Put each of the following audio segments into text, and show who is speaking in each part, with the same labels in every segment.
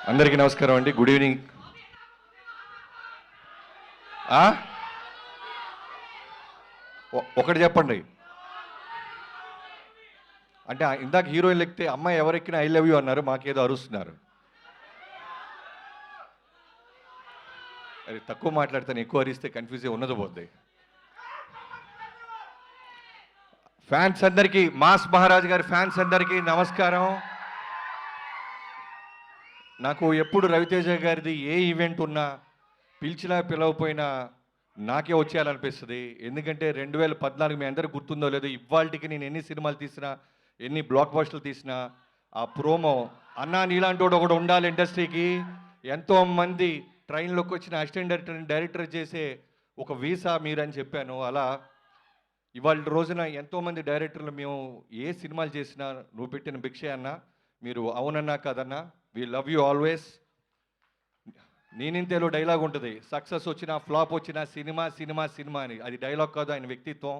Speaker 1: అందరికీ నమస్కారం అండి. Good evening. ఒకటి చెప్పండి. అంటే ఇందాక హీరోయిన్ ఎక్కితే అమ్మాయి ఎవరెక్కినా ఐ లవ్ యూ అన్నారు, మాకేదో అరుస్తున్నారు. అది తక్కువ మాట్లాడతాను, ఎక్కువ అరిస్తే కన్ఫ్యూజ్ ఉన్నది పోద్ది. ఫ్యాన్స్ అందరికీ, మాస్ మహారాజ్ గారి ఫ్యాన్స్ అందరికీ నమస్కారం. నాకు ఎప్పుడు రవితేజ గారిది ఏ ఈవెంట్ ఉన్నా పిలిచినా పిలవపోయినా నాకే వచ్చేయాలనిపిస్తుంది. ఎందుకంటే 2014 మీ అందరికి గుర్తుందో లేదో, ఇవాళకి నేను ఎన్ని సినిమాలు తీసినా, ఎన్ని బ్లాక్ బస్టర్లు తీసినా, ఆ ప్రోమో అన్నా నీలాంటోడు ఒకడు ఉండాలి ఇండస్ట్రీకి, ఎంతోమంది ట్రైన్లోకి వచ్చిన అసిస్టెంట్ డైరెక్టర్ చేసే ఒక వీసా మీరని చెప్పాను. అలా ఇవాళ రోజున ఎంతోమంది డైరెక్టర్లు మేము ఏ సినిమాలు చేసినా నువ్వు పెట్టిన భిక్షే అన్న, మీరు అవునన్నా కాదన్నా, వి లవ్ యూ ఆల్వేస్. నేనింతేలో డైలాగ్ ఉంటుంది, సక్సెస్ వచ్చినా ఫ్లాప్ వచ్చినా సినిమా సినిమా సినిమా అని. అది డైలాగ్ కాదు, ఆయన వ్యక్తిత్వం.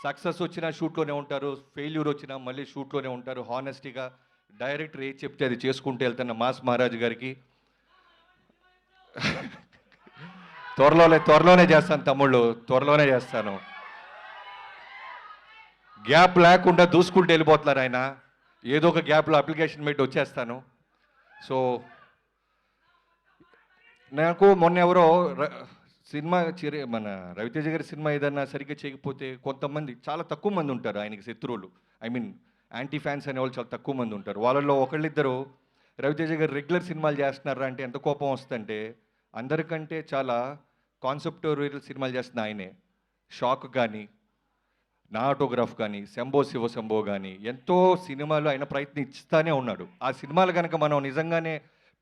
Speaker 1: సక్సెస్ వచ్చినా షూట్లోనే ఉంటారు, ఫెయిల్యూర్ వచ్చినా మళ్ళీ షూట్లోనే ఉంటారు. హానెస్టీగా డైరెక్టర్ ఏది చెప్తే అది చేసుకుంటూ వెళ్తున్న మాస్ మహారాజ్ గారికి త్వరలోనే చేస్తాను తమ్ముళ్ళు, త్వరలోనే చేస్తాను. గ్యాప్ లేకుండా దూసుకుంటూ వెళ్ళిపోతున్నారు ఆయన. ఏదో ఒక గ్యాప్లో అప్లికేషన్ పెట్టి వచ్చేస్తాను. సో నాకు మొన్న ఎవరో సినిమా మన రవితేజ గారి సినిమా ఏదన్నా సరిగ్గా చేయకపోతే కొంతమంది, చాలా తక్కువ మంది ఉంటారు ఆయనకి శత్రువులు, ఐ మీన్ యాంటీ ఫ్యాన్స్ అనే వాళ్ళు చాలా తక్కువ మంది ఉంటారు. వాళ్ళల్లో ఒకళ్ళిద్దరు రవితేజ గారు రెగ్యులర్ సినిమాలు చేస్తున్నారా అంటే ఎంత కోపం వస్తుందంటే, అందరికంటే చాలా కాన్సెప్టోరియల్ సినిమాలు చేస్తున్న ఆయనే. షాక్ కానీ, నా ఆటోగ్రాఫ్ కానీ, శంభో శివ శంభో కానీ, ఎంతో సినిమాలు ఆయన ప్రయత్నిస్తానే ఉన్నాడు. ఆ సినిమాలు కనుక మనం నిజంగానే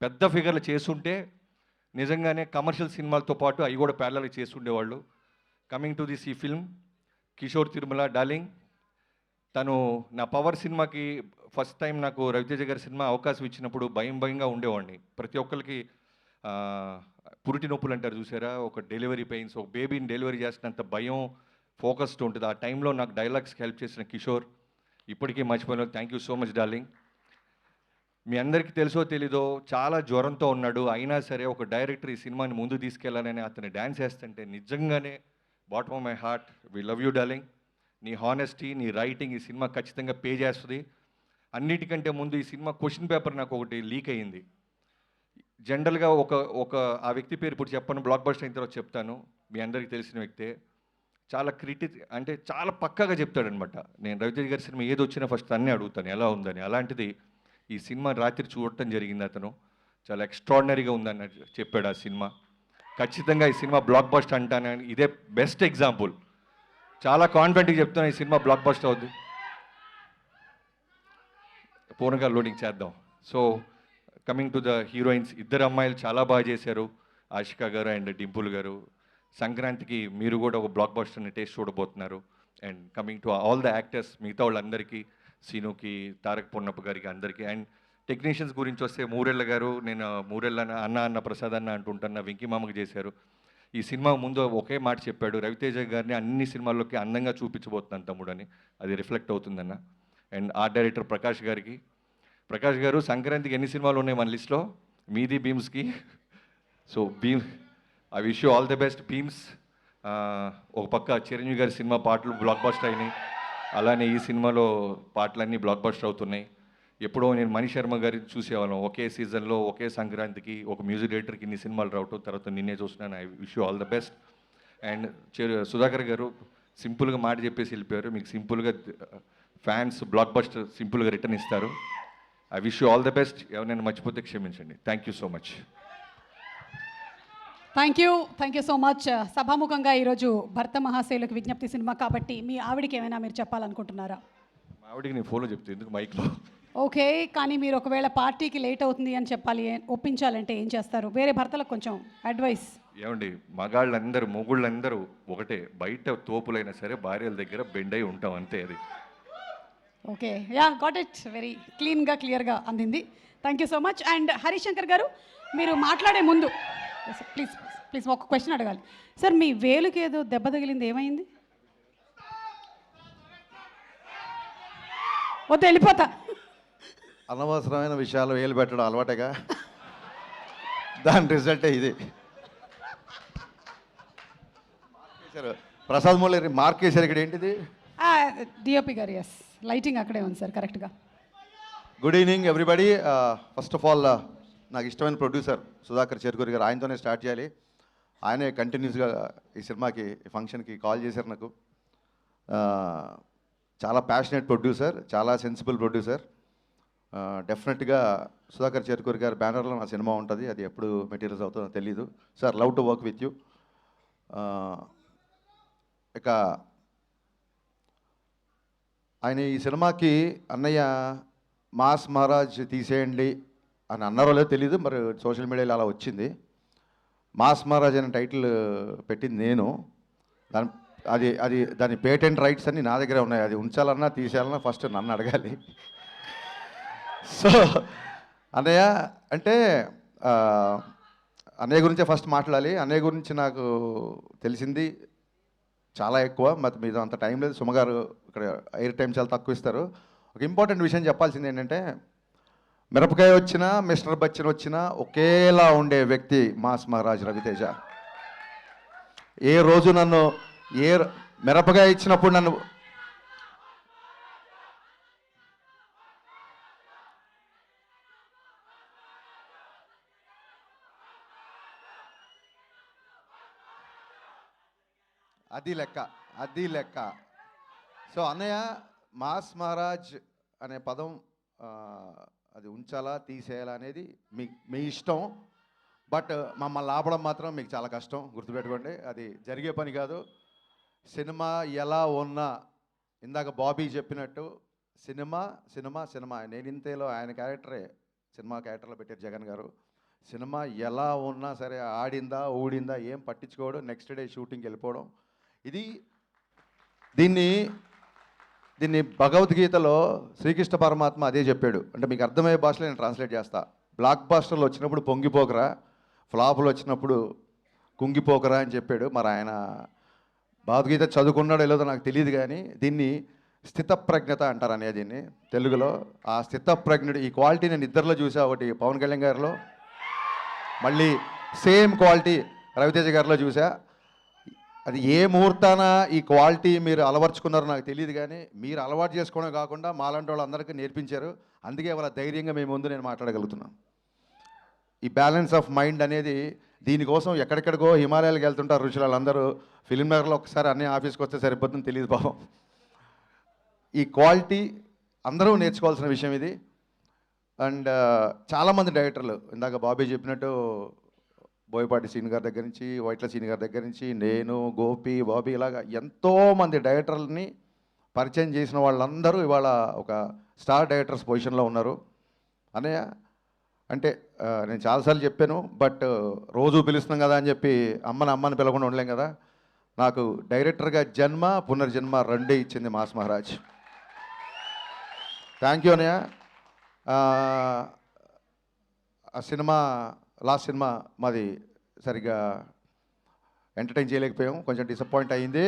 Speaker 1: పెద్ద ఫిగర్లు చేసుంటే నిజంగానే కమర్షియల్ సినిమాలతో పాటు అవి కూడా ప్యారలల్ చేసి ఉండేవాళ్ళు. కమింగ్ టు దిస్ ఈ ఫిల్మ్, కిషోర్ తిరుమల డార్లింగ్, తను నా పవర్ సినిమాకి ఫస్ట్ టైం నాకు రవితేజ గారి సినిమా అవకాశం ఇచ్చినప్పుడు భయంగా ఉండేవాడిని. ప్రతి ఒక్కరికి పురిటి నొప్పులు అంటారు చూసారా, ఒక డెలివరీ పెయిన్స్, ఒక బేబీని డెలివరీ చేసినంత భయం, ఫోకస్డ్ ఉంటుంది. ఆ టైంలో నాకు డైలాగ్స్కి హెల్ప్ చేసిన కిషోర్ ఇప్పటికీ మర్చిపోయిన. Thank you so much darling. మీ అందరికీ తెలుసో తెలీదో చాలా జ్వరంతో ఉన్నాడు, అయినా సరే ఒక డైరెక్టర్ ఈ సినిమాని ముందు తీసుకెళ్లాలని అతను డ్యాన్స్ వేస్తుంటే నిజంగానే bottom of my heart we love you darling. నీ హానెస్టీ, నీ రైటింగ్ ఈ సినిమా ఖచ్చితంగా పే చేస్తుంది. అన్నిటికంటే ముందు ఈ సినిమా క్వశ్చన్ పేపర్ నాకు ఒకటి లీక్ అయ్యింది. జనరల్గా ఒక ఆ వ్యక్తి పేరు ఇప్పుడు చెప్పను, బ్లాక్ బస్టర్ అయిన తర్వాత చెప్తాను. మీ అందరికీ తెలిసిన వ్యక్తే. చాలా అంటే చాలా పక్కాగా చెప్తాడనమాట. నేను రవితేజ గారి సినిమా ఏది వచ్చినా ఫస్ట్ అన్నీ అడుగుతాను ఎలా ఉందని. అలాంటిది ఈ సినిమా రాత్రి చూడటం జరిగింది. అతను చాలా ఎక్స్ట్రాడినరీగా ఉందని చెప్పాడు. ఆ సినిమా ఖచ్చితంగా ఈ సినిమా బ్లాక్ బస్టర్ అంటానని ఇదే బెస్ట్ ఎగ్జాంపుల్. చాలా కాన్ఫిడెంట్గా చెప్తున్నా ఈ సినిమా బ్లాక్ బస్టర్ అవుద్ది. పూర్ణంగా లోడింగ్ చేద్దాం. So coming to the heroines, ఇద్దరు అమ్మాయిలు చాలా బాగా చేశారు, ఆషికా గారు అండ్ డింపుల్ గారు. సంక్రాంతికి మీరు కూడా ఒక బ్లాక్ బస్టర్ని టేస్ట్ చూడబోతున్నారు. And coming to all the actors, మిగతా వాళ్ళందరికీ, సీనుకి, తారక్ పొన్నప్ప గారికి అందరికీ. అండ్ టెక్నీషియన్స్ గురించి వస్తే మూరెళ్ళ గారు, నేను మూరెళ్ళ అన్న ప్రసాద్ అన్న అంటుంటున్న వెంకీ మామకు చేశారు. ఈ సినిమా ముందు ఒకే మాట చెప్పాడు, రవితేజ గారిని అన్ని సినిమాల్లోకి అందంగా చూపించబోతున్నాను తమ్ముడు అని. అది రిఫ్లెక్ట్ అవుతుందన్న. అండ్ ఆర్ట్ డైరెక్టర్ ప్రకాష్ గారికి, ప్రకాష్ గారు సంక్రాంతికి ఎన్ని సినిమాలు ఉన్నాయి మన లిస్ట్లో, మీది భీమ్స్కి. So I wish you all the best Bheems. ఒక పక్క చిరంజీవి గారి సినిమా పాటలు బ్లాక్ బస్టర్ అయినాయి, అలానే ఈ సినిమాలో పాటలన్నీ బ్లాక్ బస్టర్ అవుతున్నాయి. ఎప్పుడో నేను మణి శర్మ గారి చూసేవాళ్ళం, ఒకే సీజన్లో ఒకే సంక్రాంతికి ఒక మ్యూజిక్ డైరెక్టర్కి ఇన్ని సినిమాలు రావటం, తర్వాత నిన్నే చూస్తున్నాను. I wish you all the best. And Sudhakar గారు సింపుల్గా మాట చెప్పేసి వెళ్ళిపోయారు. మీకు సింపుల్గా ఫ్యాన్స్ బ్లాక్ బస్టర్ సింపుల్గా రిటర్న్ ఇస్తారు. I wish you all the best. ఎవరైనా మర్చిపోతే క్షమించండి. Thank you so much.
Speaker 2: Thank you so much. సభాముఖంగా ఈరోజు భర్త మహాశైలకు విజ్ఞప్తి సినిమా కాబట్టి మీ ఆవిడకి ఏమైనా మీరు చెప్పాలనుకుంటున్నారా?
Speaker 1: మా ఆవిడకి నేను ఫోన్లో చెప్తే ఎందుకు మైక్లో.
Speaker 2: ఓకే, కానీ మీరు ఒకవేళ పార్టీకి లేట్ అవుతుంది అని చెప్పాలి, ఒప్పించాలంటే ఏం చేస్తారు? వేరే భర్తలకు కొంచెం అడ్వైస్.
Speaker 1: ఏమండి, మగాళ్ళందరూ మొగుళ్ళందరూ ఒకటే, బయట తోపులైనా సరే భార్యల దగ్గర బెండ్ అయి ఉంటాం అంతే. అది
Speaker 2: okay, yeah got it. Very క్లియర్గా అందింది. Thank you so much. And Harishankar గారు, మీరు మాట్లాడే ముందు ప్లీజ్ ఒక క్వశ్చన్ అడగాలి సార్. మీ వేలుకి ఏదో దెబ్బ తగిలింది, ఏమైంది? వద్దు, వెళ్ళిపోతా.
Speaker 3: అనవసరమైన విషయాలు వేలు పెట్టడం అలవాటేగా. దాని రిజల్టే ఇది. ప్రసాద్ మూలరి మార్క్ వేశారు ఇక్కడ. ఏంటిది?
Speaker 2: డిఓపి గారు, ఎస్, లైటింగ్ అక్కడే ఉంది సార్ కరెక్ట్గా.
Speaker 3: Good evening everybody. First of all నాకు ఇష్టమైన ప్రొడ్యూసర్ సుధాకర్ చెరుకూరి గారు, ఆయనతోనే స్టార్ట్ చేయాలి. ఆయనే కంటిన్యూస్గా ఈ సినిమాకి ఈ ఫంక్షన్కి కాల్ చేశారు నాకు. చాలా ప్యాషనెట్ ప్రొడ్యూసర్, చాలా సెన్సిబుల్ ప్రొడ్యూసర్. డెఫినెట్గా సుధాకర్ చెరుకూరి గారి బ్యానర్లో నా సినిమా ఉంటుంది. అది ఎప్పుడు మెటీరియల్స్ అవుతుందో తెలీదు. Sir, love to work with you. ఇక ఆయన ఈ సినిమాకి అన్నయ్య మాస్ మహారాజ్ తీసేయండి అని అన్నారో లేదో తెలీదు, మరి సోషల్ మీడియాలో అలా వచ్చింది. మాస్ మహారాజ్ అనే టైటిల్ పెట్టింది నేను. దాని అది అది దాని పేటెంట్ రైట్స్ అన్నీ నా దగ్గరే ఉన్నాయి. అది ఉంచాలన్నా తీసేయాలన్నా ఫస్ట్ నన్ను అడగాలి. సో అన్నయ్య అంటే అన్నయ్య గురించే ఫస్ట్ మాట్లాడాలి. అన్నయ్య గురించి నాకు తెలిసింది చాలా ఎక్కువ, మరి మీద అంత టైం లేదు. సుమగారు ఇక్కడ ఎయిర్ టైం చాలా తక్కువ ఇస్తారు. ఒక ఇంపార్టెంట్ విషయం చెప్పాల్సింది ఏంటంటే, మిరపకాయ వచ్చినా మిస్టర్ బచ్చన్ వచ్చినా ఒకేలా ఉండే వ్యక్తి మాస్ మహారాజ్ రవితేజ. ఏ రోజు నన్ను మిరపకాయ ఇచ్చినప్పుడు నన్ను అది లెక్క. సో అన్నయ్య, మాస్ మహారాజ్ అనే పదం అది ఉంచాలా తీసేయాలా అనేది మీ ఇష్టం. బట్ మమ్మల్ని ఆపడం మాత్రం మీకు చాలా కష్టం, గుర్తుపెట్టుకోండి. అది జరిగే పని కాదు. సినిమా ఎలా ఉన్నా, ఇందాక బాబీ చెప్పినట్టు సినిమా సినిమా సినిమా. నేను ఇంతేలో ఆయన క్యారెక్టరే సినిమా క్యారెక్టర్లో పెట్టారు జగన్ గారు. సినిమా ఎలా ఉన్నా సరే, ఆడిందా ఊడిందా ఏం పట్టించుకోవడం, నెక్స్ట్ డే షూటింగ్కి వెళ్ళిపోవడం. దీన్ని భగవద్గీతలో శ్రీకృష్ణ పరమాత్మ అదే చెప్పాడు. అంటే మీకు అర్థమయ్యే భాషలో నేను ట్రాన్స్లేట్ చేస్తా. బ్లాక్ బాస్టర్లు వచ్చినప్పుడు పొంగిపోకరా, ఫ్లాపులు వచ్చినప్పుడు కుంగిపోకరా అని చెప్పాడు. మరి ఆయన భగవద్గీత చదువుకున్నాడో లేదో నాకు తెలియదు, కానీ దీన్ని స్థితప్రజ్ఞత అంటారు అనేది దీన్ని తెలుగులో. ఆ స్థితప్రజ్ఞుడు ఈ క్వాలిటీ నేను ఇద్దరిలో చూసా. ఒకటి పవన్ కళ్యాణ్ గారిలో, మళ్ళీ సేమ్ క్వాలిటీ రవితేజ గారిలో చూసా. అది ఏ ముహూర్తాన ఈ క్వాలిటీ మీరు అలవర్చుకున్నారో నాకు తెలియదు, కానీ మీరు అలవాటు చేసుకోవడం కాకుండా మాలాంటి వాళ్ళందరికీ నేర్పించారు. అందుకే వాళ్ళ ధైర్యంగా మేము ముందు నేను మాట్లాడగలుగుతున్నాను. ఈ బ్యాలెన్స్ ఆఫ్ మైండ్ అనేది, దీనికోసం ఎక్కడెక్కడికో హిమాలయాలకు వెళ్తుంటారు ఋషులు. వాళ్ళందరూ ఫిల్మ్ నగర్లో ఒకసారి అన్నీ ఆఫీస్కి వస్తే సరిపోతుందని తెలియదు పాపం. ఈ క్వాలిటీ అందరూ నేర్చుకోవాల్సిన విషయం ఇది. అండ్ చాలామంది డైరెక్టర్లు, ఇందాక బాబీ చెప్పినట్టు బోయపాటి సీన్ గారి దగ్గర నుంచి, వైట్ల సీన్ గారి దగ్గర నుంచి, నేను, గోపి, బాబీ, ఇలాగా ఎంతోమంది డైరెక్టర్లని పరిచయం చేసిన వాళ్ళందరూ ఇవాళ ఒక స్టార్ డైరెక్టర్స్ పొజిషన్లో ఉన్నారు. అన్నయ్య అంటే నేను చాలాసార్లు చెప్పాను, బట్ రోజు పిలుస్తున్నాం కదా అని చెప్పి అమ్మని పిలవకుండా ఉండలేం కదా. నాకు డైరెక్టర్గా జన్మ పునర్జన్మ రెండే ఇచ్చింది మాస్ మహారాజ్. థ్యాంక్ యూ అన్నయ్య. ఆ సినిమా లాస్ట్ సినిమా మాది సరిగ్గా ఎంటర్టైన్ చేయలేకపోయాము, కొంచెం డిసప్పాయింట్ అయ్యింది.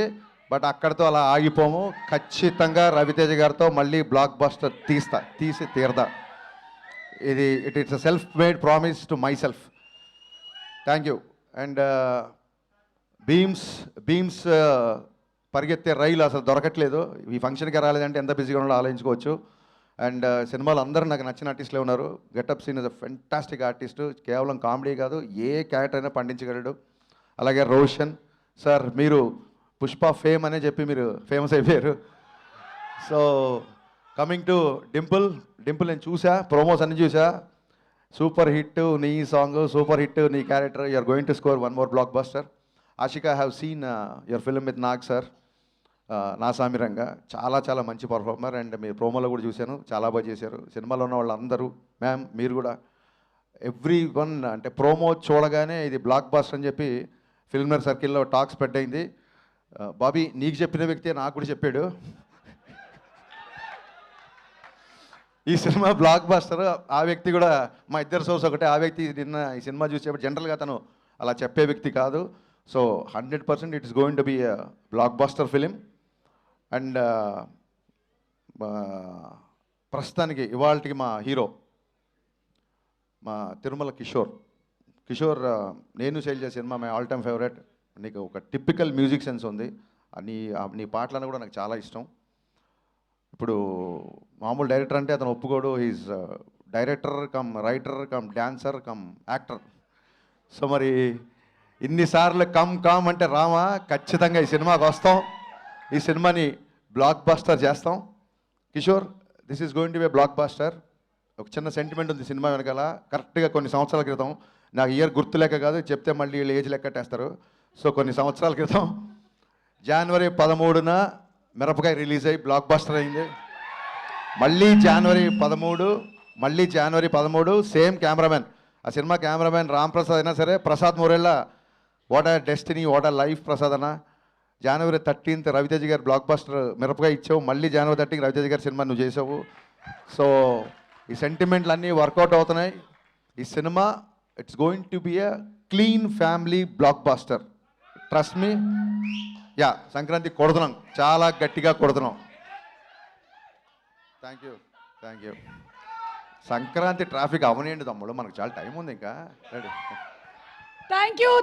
Speaker 3: బట్ అక్కడితో అలా ఆగిపోము. ఖచ్చితంగా రవితేజ గారితో మళ్ళీ బ్లాక్ బస్టర్ తీసి తీరదా. It's a self made promise to myself. Thank you. And Bheems పరిగెత్తే రైలు అసలు దొరకట్లేదు. ఈ ఫంక్షన్కి రాలేదంటే ఎంత బిజీగా ఉన్నాడో ఆలోచించుకోవచ్చు. అండ్ సినిమాలో అందరూ నాకు నచ్చిన ఆర్టిస్టులే ఉన్నారు. Getup Seenu is a fantastic artist. కేవలం కామెడీ కాదు, ఏ క్యారెక్టర్ అయినా పండించగలడు. అలాగే రోషన్ సార్, మీరు పుష్ప ఫేమ్ అనే చెప్పి మీరు ఫేమస్ అయిపోయారు. సో కమింగ్ టు డింపుల్ నేను చూసా, ప్రోమోస్ అన్ని చూసా. సూపర్ హిట్ నీ సాంగ్, సూపర్ హిట్ నీ character. You are going to score one more blockbuster. Ashika, I have seen your film with Nag sir, Naa Saamiranga. చాలా మంచి పర్ఫార్మర్. అండ్ మీ ప్రోమోలో కూడా చూశాను, చాలా బాగా చేశారు. సినిమాలో ఉన్న వాళ్ళందరూ, మ్యామ్ మీరు కూడా, ఎవ్రీ వన్ అంటే ప్రోమో చూడగానే ఇది బ్లాక్ బస్టర్ అని చెప్పి ఫిల్మ్నర్ సర్కిల్లో టాక్ స్ప్రెడ్ అయింది. బాబీ, నీకు చెప్పిన వ్యక్తే నాకు కూడా చెప్పాడు ఈ సినిమా బ్లాక్ బస్టర్. ఆ వ్యక్తి కూడా మా ఇద్దరు సోర్స్ ఒకటే. ఆ వ్యక్తి నిన్న ఈ సినిమా చూసేప్పుడు జనరల్గా తను అలా చెప్పే వ్యక్తి కాదు. So 100% it is going to be blockbuster film. And ప్రస్తుతానికి ఇవాళకి మా హీరో మా Tirumala Kishore Kishore Nenu Sailaja cinema my all time favourite. నీకు ఒక టిపికల్ మ్యూజిక్ సెన్స్ ఉంది. నీ పాటలను కూడా నాకు చాలా ఇష్టం. ఇప్పుడు మామూలు డైరెక్టర్ అంటే అతను ఒప్పుకోడు. He's director cum writer cum dancer cum actor. So మరి ఇన్నిసార్లు కమ్ అంటే రామా, ఖచ్చితంగా ఈ సినిమాకి వస్తాం. ఈ సినిమాని బ్లాక్ బస్టర్ చేస్తాం. Kishore, this is going to be blockbuster. ఒక చిన్న సెంటిమెంట్ ఉంది సినిమా వెనకాల. కరెక్ట్గా కొన్ని సంవత్సరాల క్రితం, నాకు ఇయర్ గుర్తులేక కాదు, చెప్తే మళ్ళీ వీళ్ళు ఏజ్ లెక్కట్టేస్తారు. సో కొన్ని సంవత్సరాల క్రితం జనవరి 13న మిరపకాయ రిలీజ్ అయ్యి బ్లాక్ బస్టర్ అయింది. మళ్ళీ జనవరి 13 సేమ్ కెమెరామెన్. ఆ సినిమా కెమెరామెన్ రామ్ ప్రసాద్ అయినా సరే, ప్రసాద్ మొరెల్లా, వాట్ ఆ డెస్టినీ, వాట్ ఆ లైఫ్ ప్రసాద్ అన్న. జనవరి 13th రవితేజ గారు బ్లాక్ బస్టర్ మిరపకాయ ఇచ్చావు. మళ్ళీ జనవరి 13 రవితేజ గారి సినిమా నువ్వు చేసావు. సో ఈ సెంటిమెంట్లు అన్నీ వర్కౌట్ అవుతున్నాయి. ఈ cinema it's going to be a clean family blockbuster. Trust me. Yeah, Sankranti కొడుతున్నాం, చాలా గట్టిగా కొడుతున్నాం. Thank you. సంక్రాంతి ట్రాఫిక్ అవనేయండి తమ్ముడు, మనకు చాలా టైం ఉంది ఇంకా. రెడీ.
Speaker 2: Thank you.